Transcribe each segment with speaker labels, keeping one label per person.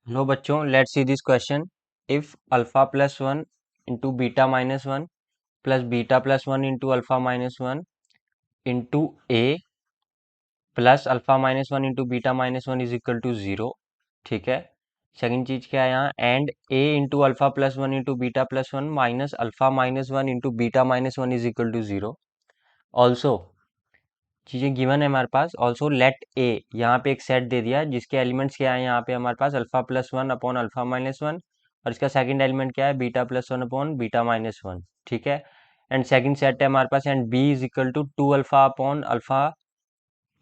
Speaker 1: लो बच्चों, let's see this question. If alpha plus one into beta minus one plus beta plus one into alpha minus one into a plus alpha minus one into beta minus one is equal to zero. ठीक है। Second चीज क्या है यहाँ, and a into alpha plus one into beta plus one minus alpha minus one into beta minus one is equal to zero. Also चीजें given है हमारे पास। Also let ए, यहाँ पे एक सेट दे दिया जिसके एलिमेंट्स क्या है, यहाँ पे हमारे पास alpha plus one upon alpha minus one, और इसका सेकंड एलिमेंट क्या है, beta plus one upon beta minus one. ठीक है। एंड सेकंड सेट है हमारे पास, and B is equal to two alpha upon alpha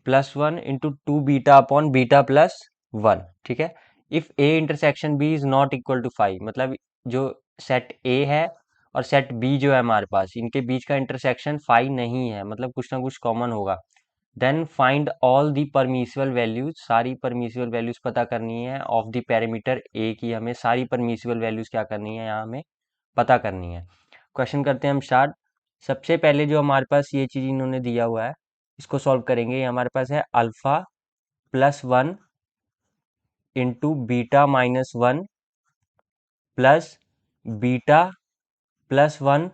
Speaker 1: plus one into two beta upon beta plus one. ठीक है। If A intersection B is not equal to five, मतलब जो set ए है और set B जो है हमारे पास, इनके बीच का इंटरसेक्शन फाइव नहीं है, मतलब कुछ ना कुछ कॉमन होगा। Then find all the permissible values, सारी परमिसिबल वैल्यूज पता करनी है ऑफ द पैरामीटर ए की। हमें सारी परमिसिबल वैल्यूज क्या करनी है, यहाँ हमें पता करनी है। क्वेश्चन करते हैं हम स्टार्ट। सबसे पहले जो हमारे पास ये चीज इन्होंने दिया हुआ है, इसको सॉल्व करेंगे। ये हमारे पास है alpha plus one into beta minus one plus beta plus one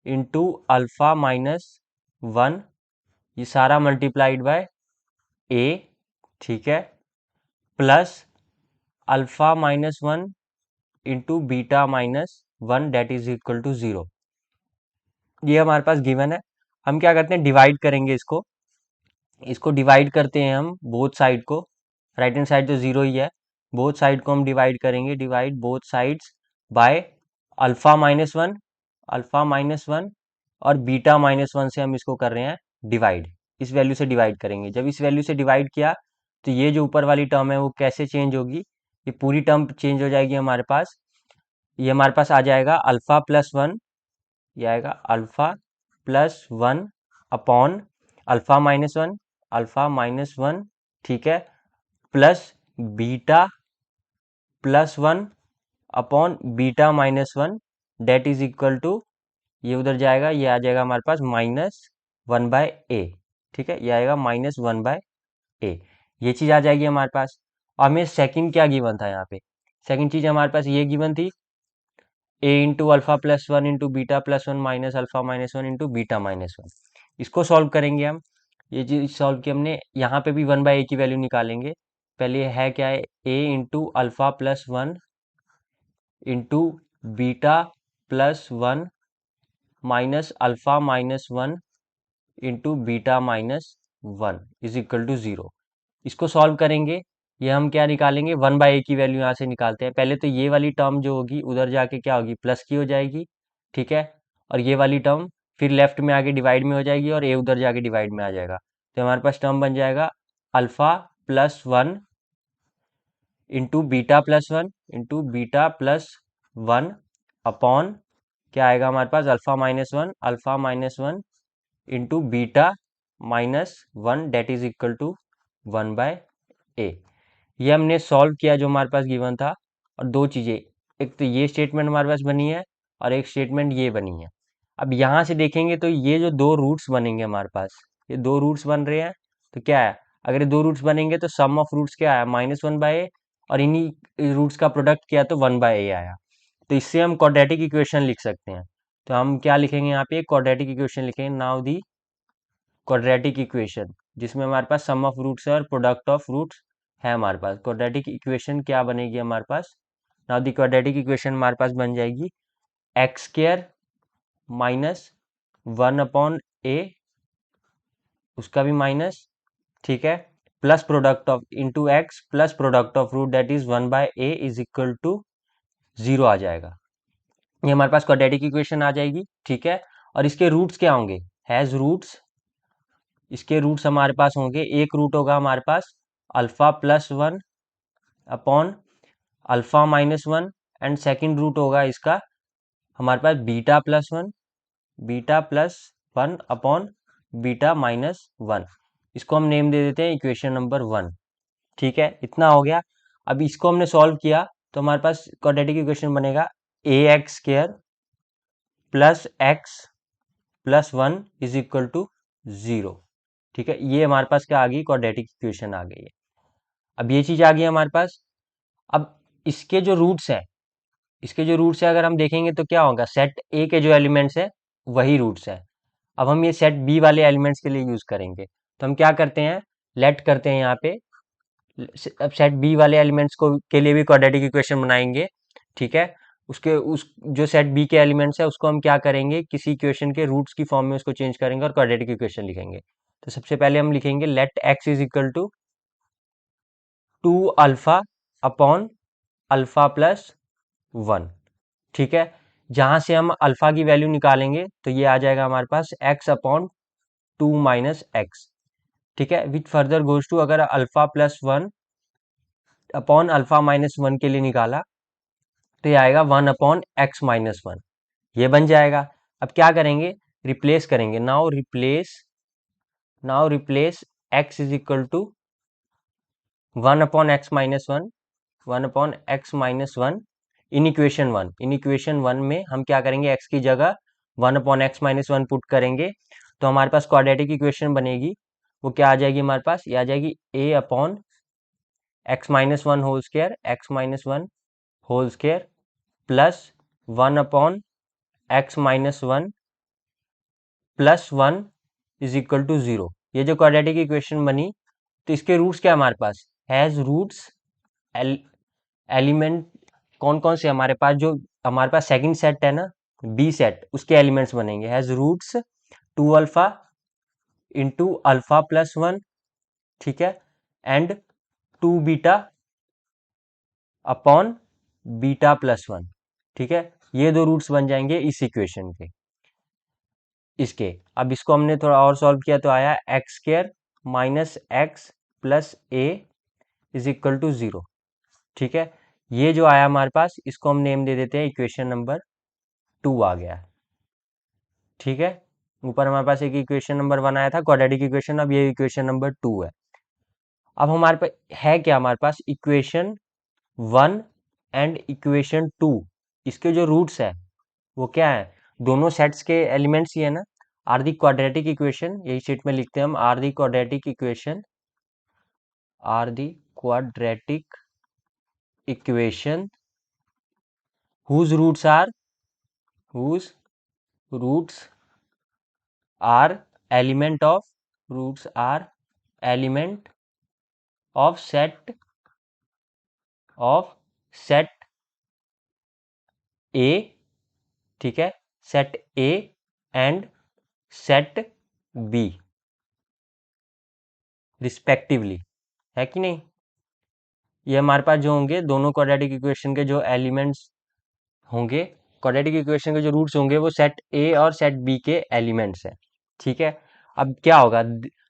Speaker 1: into alpha minus one, ये सारा मल्टीप्लाइड बाय ए। ठीक है। Plus alpha minus one into beta minus one that is equal to zero. ये हमारे पास given है। हम क्या करते हैं, डिवाइड करेंगे इसको। इसको डिवाइड करते हैं हम बोथ साइड को। राइट हैंड साइड तो जीरो ही है, बोथ साइड को हम डिवाइड करेंगे। Divide both sides by alpha minus one, alpha minus one और बीटा माइनस वन से हम इसको कर रहे हैं डिवाइड। इस वैल्यू से डिवाइड करेंगे। जब इस वैल्यू से डिवाइड किया तो ये जो ऊपर वाली टर्म है वो कैसे चेंज होगी, ये पूरी टर्म चेंज हो जाएगी हमारे पास। ये हमारे पास आ जाएगा अल्फा प्लस वन, ये आएगा alpha plus one upon alpha minus one, alpha minus one. ठीक है। Plus beta plus one upon beta minus one that is equal to, ये उधर जाएगा, ये आ जाएगा हमारे पास माइनस वन बाय ए। ठीक है। ये आएगा माइनस वन बाय ए, ये चीज आ जाएगी हमारे पास। और हमें सेकंड क्या गिवन था, यहाँ पे सेकंड चीज हमारे पास ये गिवन थी, A into alpha plus one into beta plus one minus alpha minus one into beta minus one. इसको सॉल्व करेंगे हम। ये चीज सॉल्व की हमने, यहाँ पे भी वन बाय ए की वैल्यू निकालेंगे। पहले है क्या है, A into alpha plus one into beta plus one minus alpha minus one into beta minus one is equal to zero. इसको सॉल्व करेंगे। ये हम क्या निकालेंगे, वन बाय ए की वैल्यू यहाँ से निकालते हैं। पहले तो ये वाली टर्म जो होगी उधर जाके क्या होगी, प्लस की हो जाएगी। ठीक है। और ये वाली टर्म फिर लेफ्ट में आके डिवाइड में हो जाएगी और ए उधर जाके डिवाइड में आ जाएगा। तो हमारे पास टर्म बन जाएगा alpha plus one into beta plus one into beta plus one upon क्या आएगा हमारे पास, alpha minus one, alpha minus one into beta minus one that is equal to one by A. ये हमने सॉल्व किया जो हमारे पास गिवन था। और दो चीजें, एक तो ये स्टेटमेंट हमारे पास बनी है और एक स्टेटमेंट ये बनी है। अब यहाँ से देखेंगे तो ये जो दो रूट्स बनेंगे हमारे पास, ये दो रूट्स बन रहे हैं। तो क्या है, अगर ये दो रूट्स बनेंगे तो सम ऑफ रूट्स क्या है, माइनस वन बाय ए, और इन्हीं रूट्स का प्रोडक्ट किया तो वन बाय ए आया। तो इससे हम क्वाड्रेटिक इक्वेशन लिख सकते हैं। तो हम क्या लिखेंगे यहाँ पे, क्वाड्रेटिक इक्वेशन लिखेंगे। नाउ दी क्वाड्रेटिक इक्वेशन, जिसमें हमारे पास सम ऑफ रूट्स है और प्रोडक्ट ऑफ रूट्स है हमारे पास। क्वाड्रेटिक इक्वेशन क्या बनेगी हमारे पास, नाउ दी क्वाड्रेटिक इक्वेशन हमारे पास बन जाएगी X square minus one upon A, उसका भी माइनस। ठीक है। Plus product of into X plus product of root that is one by A is equal to zero आ जाएगा। ये हमारे पास क्वाड्रेटिक इक्वेशन आ जाएगी। ठीक है। और इसके रूट्स क्या होंगे, हैज रूट्स, इसके रूट्स हमारे पास होंगे, एक रूट होगा हमारे पास alpha plus one upon alpha minus one, and second root होगा इसका हमारे पास beta plus one, beta plus one upon beta minus one. इसको हम नेम दे देते हैं इक्वेशन नंबर वन। ठीक है, इतना हो गया। अब इसको हमने सॉल्व किया तो हमारे पास क्वाड्रेटिक इक्वेशन बनेगा A X square plus X plus one is equal to zero. ठीक है, ये हमारे पास क्या आ गई, क्वाड्रेटिक इक्वेशन आ गई है। अब ये चीज आ गई हमारे पास। अब इसके जो रूट्स है, अगर हम देखेंगे तो क्या होगा, सेट ए के जो एलिमेंट्स है वही रूट्स है। अब हम ये सेट बी वाले एलिमेंट्स के लिए यूज करेंगे, तो हम क्या करते हैं, लेट करते हैं यहाँ पे। अब सेट बी वाले एलिमेंट्स को के लिए भी क्वाड्रेटिक इक्वेशन बनाएंगे, ठीक है। उसके उस जो सेट बी के एलिमेंट्स है उसको हम क्या करेंगे, किसी इक्वेशन के रूट्स की फॉर्म में उसको चेंज करेंगे और क्वाड्रेटिक इक्वेशन लिखेंगे। तो सबसे पहले हम लिखेंगे let x is equal to 2 alpha upon alpha plus 1, ठीक है। जहां से हम अल्फा की वैल्यू निकालेंगे तो ये आ जाएगा हमारे पास एक्स अपॉन 2 माइनस एक्स, ठीक है। विच फर्दर गोज टू, अगर alpha plus 1 upon alpha minus 1 के लिए निकाला तो ये आएगा 1 अपॉन एक्स माइनस 1, ये बन जाएगा। अब क्या करेंगे, रिप्लेस करेंगे। Now replace x is equal to 1 upon x minus 1, 1 upon x minus 1 in equation 1। In equation 1 में हम क्या करेंगे, एक्स की जगह 1 अपॉन एक्स माइनस 1 पुट करेंगे, तो हमारे पास क्वाड्रेटिक इक्वेशन बनेगी। वो क्या आ जाएगी हमारे पास, ये आ जाएगी A upon x minus 1 whole square, X minus 1 whole square plus 1 upon x minus 1 plus 1 is equal to 0। ये जो क्वाड्रेटिक इक्वेशन बनी, तो इसके रूट्स क्या है हमारे पास, हैज रूट्स एलिमेंट कौन कौन से हमारे पास, जो हमारे पास सेकंड सेट है ना, बी सेट, उसके एलिमेंट्स बनेंगे। Has roots 2 alpha into alpha plus 1, ठीक है, and 2 beta upon beta plus 1, ठीक है। ये दो रूट्स बन जाएंगे इस इक्वेशन के, इसके। अब इसको हमने थोड़ा और सॉल्व किया तो आया x square minus x plus a is equal to 0, ठीक है। ये जो आया हमारे पास, इसको हम नेम दे देते हैं इक्वेशन नंबर 2 आ गया, ठीक है। ऊपर हमारे पास एक इक्वेशन नंबर 1 आया था क्वाड्रेटिक इक्वेशन, अब ये इक्वेशन नंबर 2 है। अब हमारे पास है क्या, हमारे पास इक्वेशन 1 एंड इक्वेशन 2, इसके जो रूट्स है वो क्या है, दोनों सेट्स के एलिमेंट्स ही है ना। आर दी क्वाड्रेटिक इक्वेशन, यही शीट में लिखते हैं हम, are the quadratic equation, are the quadratic equation whose roots are whose roots are element of roots are element of set A, ठीक है, set A and set B respectively, है कि नहीं। ये हमारे पास जो होंगे दोनों क्वाड्रेटिक इक्वेशन के जो एलिमेंट्स होंगे, क्वाड्रेटिक इक्वेशन के जो रूट्स होंगे वो सेट ए और सेट बी के एलिमेंट्स हैं, ठीक है। अब क्या होगा,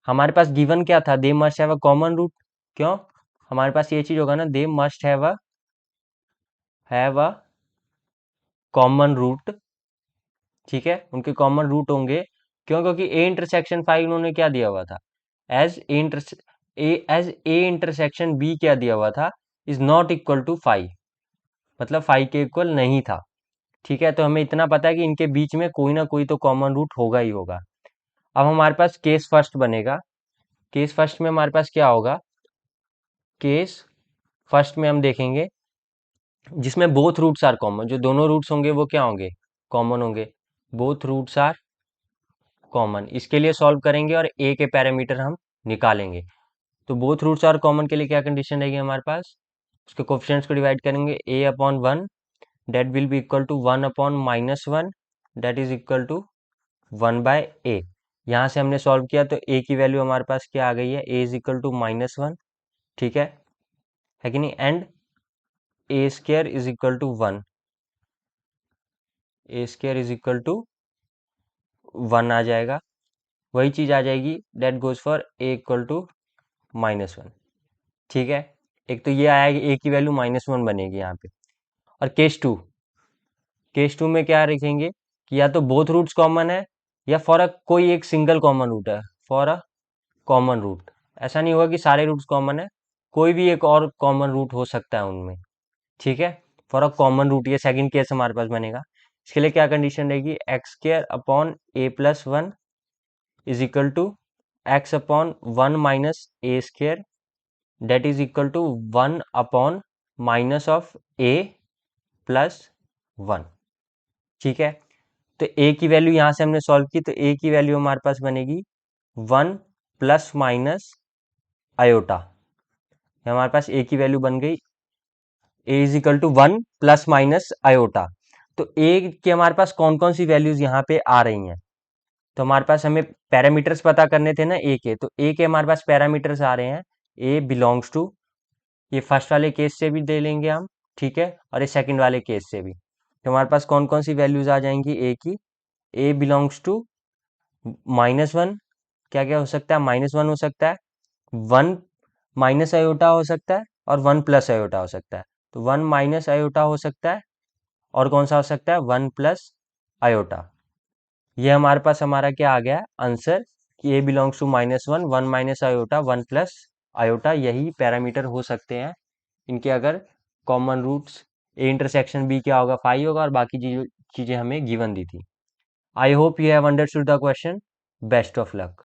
Speaker 1: हमारे पास गिवन क्या था, they must have a common root. क्यों, हमारे पास ये चीज होगा ना, they must have a common root, ठीक है, उनके कॉमन रूट होंगे। क्यों, क्योंकि ए इंटरसेक्शन 5 उन्होंने क्या दिया हुआ था, एज ए इंटरसेक्शन बी क्या दिया हुआ था, इज नॉट इक्वल टू 5, मतलब 5 के इक्वल नहीं था, ठीक है। तो हमें इतना पता है कि इनके बीच में कोई ना कोई तो कॉमन रूट होगा ही होगा। अब हमारे पास केस फर्स्ट बनेगा। केस फर्स्ट में हमारे पास क्या होगा, केस फर्स्ट में हम देखेंगे जिसमें बोथ रूट्स आर कॉमन, जो दोनों रूट्स होंगे वो क्या होंगे, कॉमन होंगे, बोथ रूट्स आर कॉमन। इसके लिए सॉल्व करेंगे और ए के पैरामीटर हम निकालेंगे। तो बोथ रूट्स आर कॉमन के लिए क्या कंडीशन रहेगी हमारे पास, उसके कोफिशिएंट्स को डिवाइड करेंगे, A upon 1 that will be equal to 1 upon minus 1 that is equal to 1 by A. यहाँ से हमने सॉल्व किया तो ए की वैल्यू हमारे पास क्या आ गई है, ए इज इक्वल टू -1, ठीक है कि नहीं। And a square is equal to 1, a square is equal to 1 आ जाएगा। वही चीज आ जाएगी that goes for a equal to -1, ठीक है। एक तो ये आया कि ए की वैल्यू -1 बनेगी यहाँ पे। और केस टू में क्या रखेंगे कि या तो बोथ रूट्स कॉमन है या फॉर अ कोई एक सिंगल कॉमन रूट है, फॉर अ कॉमन रूट। ऐसा नहीं होगा कि सारे रूट्स कॉमन है, कोई भी एक और कॉमन रूट हो सकता है उनमें, ठीक है। फॉर अ कॉमन रूट, ये सेकंड केस हमारे पास बनेगा। इसके लिए क्या कंडीशन रहेगी, x square upon a plus 1 is equal to x upon 1 minus a square that is equal to 1 upon minus of a plus 1। ठीक है, तो ए की वैल्यू यहाँ से हमने सॉल्व की, तो ए की वैल्यू हमारे पास बनेगी 1 प्लस माइनस आयोटा। हमारे पास ए की वैल्यू बन गई A is equal to 1 plus minus iota. तो ए के हमारे पास कौन कौन सी वैल्यूज यहाँ पे आ रही हैं, तो हमारे पास हमें पैरामीटर्स पता करने थे ना ए के, तो ए के हमारे पास पैरामीटर्स आ रहे हैं ए बिलोंग्स टू, ये फर्स्ट वाले केस से भी दे लेंगे हम, ठीक है, और ये सेकंड वाले केस से भी। तो हमारे पास कौन कौन सी वैल्यूज आ जाएंगी ए की, ए बिलोंग्स टू -1, क्या क्या हो सकता है, -1 हो सकता है, 1 माइनस आयोटा हो सकता है, और 1 प्लस आयोटा हो सकता है। तो 1 माइनस आयोटा हो सकता है, और कौन सा हो सकता है, 1 प्लस आयोटा। ये हमारे पास हमारा क्या आ गया आंसर, कि A belongs to -1, 1 minus iota, 1 plus iota, यही पैरामीटर हो सकते हैं इनके अगर common roots. A intersection B क्या होगा, 5 होगा, और बाकी चीजें हमें गिवन दी थी। I hope you have understood the question. Best of luck.